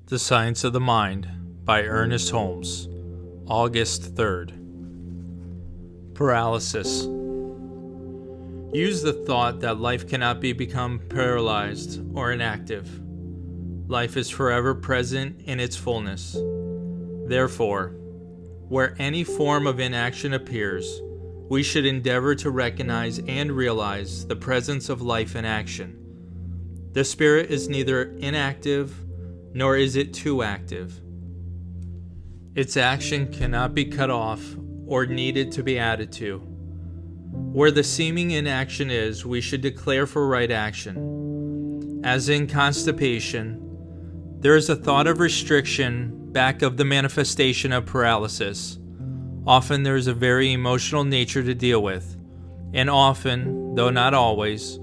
The Science of the Mind by Ernest Holmes, August 3rd. Paralysis. Use the thought that life cannot become paralyzed or inactive. Life is forever present in its fullness. Therefore, where any form of inaction appears, we should endeavor to recognize and realize the presence of life in action. The spirit is neither inactive nor is it too active. Its action cannot be cut off or needed to be added to. Where the seeming inaction is, we should declare for right action. As in constipation, there is a thought of restriction back of the manifestation of paralysis. Often there is a very emotional nature to deal with, and often, though not always,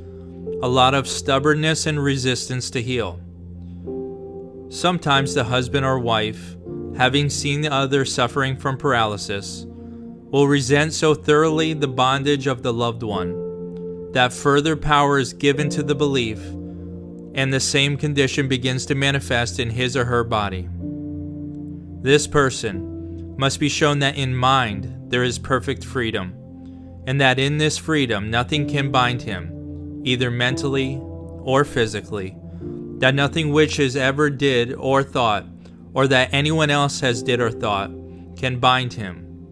a lot of stubbornness and resistance to heal. Sometimes the husband or wife, having seen the other suffering from paralysis, will resent so thoroughly the bondage of the loved one that further power is given to the belief, and the same condition begins to manifest in his or her body. This person must be shown that in mind there is perfect freedom, and that in this freedom nothing can bind him, either mentally or physically, that nothing which is ever did or thought, or that anyone else has did or thought, can bind him,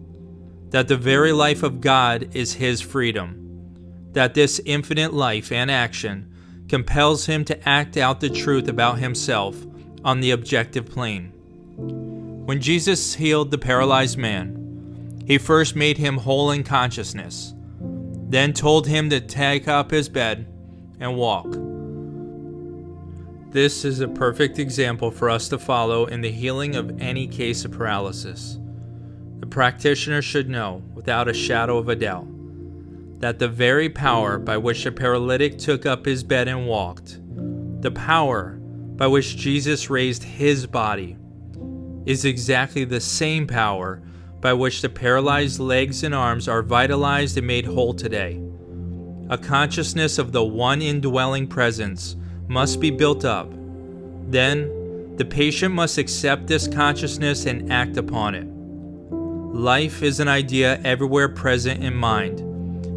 that the very life of God is his freedom, that this infinite life and action compels him to act out the truth about himself on the objective plane. When Jesus healed the paralyzed man, he first made him whole in consciousness, then told him to take up his bed and walk. This is a perfect example for us to follow in the healing of any case of paralysis. The practitioner should know, without a shadow of a doubt, that the very power by which the paralytic took up his bed and walked, the power by which Jesus raised his body, is exactly the same power by which the paralyzed legs and arms are vitalized and made whole today. A consciousness of the one indwelling presence must be built up. Then, the patient must accept this consciousness and act upon it. Life is an idea everywhere present in mind,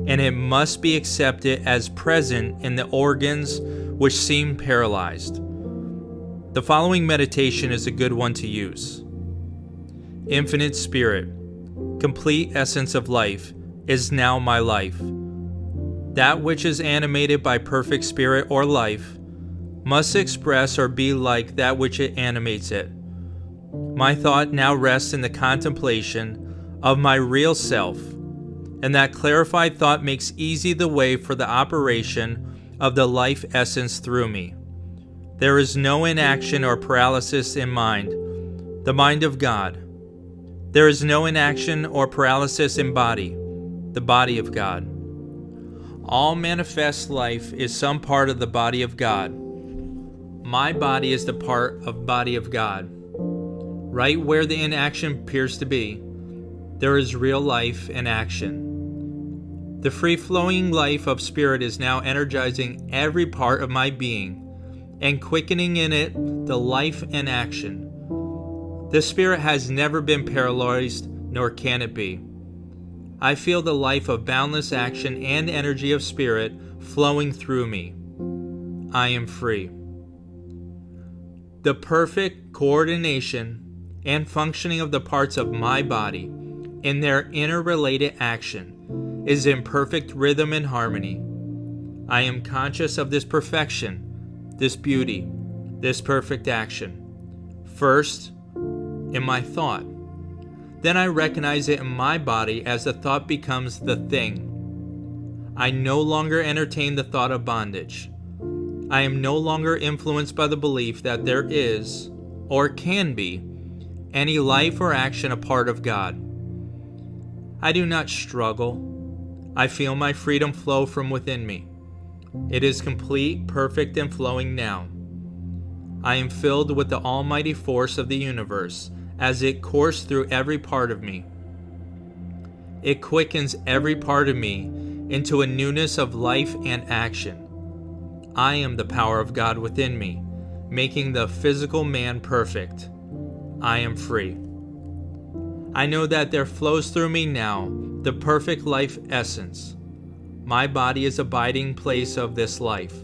and it must be accepted as present in the organs which seem paralyzed. The following meditation is a good one to use. Infinite Spirit, complete essence of life, is now my life. That which is animated by perfect spirit or life must express or be like that which it animates it. My thought now rests in the contemplation of my real self, and that clarified thought makes easy the way for the operation of the life essence through me. There is no inaction or paralysis in mind, the mind of God. There is no inaction or paralysis in body, the body of God. All manifest life is some part of the body of God. My body is the part of body of God. Right where the inaction appears to be, there is real life and action. The free-flowing life of spirit is now energizing every part of my being and quickening in it the life and action. The spirit has never been paralyzed, nor can it be. I feel the life of boundless action and energy of spirit flowing through me. I am free. The perfect coordination and functioning of the parts of my body in their interrelated action is in perfect rhythm and harmony. I am conscious of this perfection, this beauty, this perfect action. First, in my thought. Then I recognize it in my body as the thought becomes the thing. I no longer entertain the thought of bondage. I am no longer influenced by the belief that there is, or can be, any life or action a part of God. I do not struggle. I feel my freedom flow from within me. It is complete, perfect, and flowing now. I am filled with the almighty force of the universe as it coursed through every part of me. It quickens every part of me into a newness of life and action. I am the power of God within me, making the physical man perfect. I am free. I know that there flows through me now the perfect life essence. My body is abiding place of this life.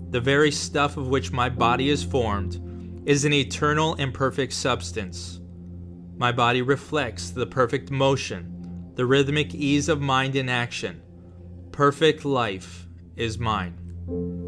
The very stuff of which my body is formed is an eternal and perfect substance. My body reflects the perfect motion, the rhythmic ease of mind in action. Perfect life is mine.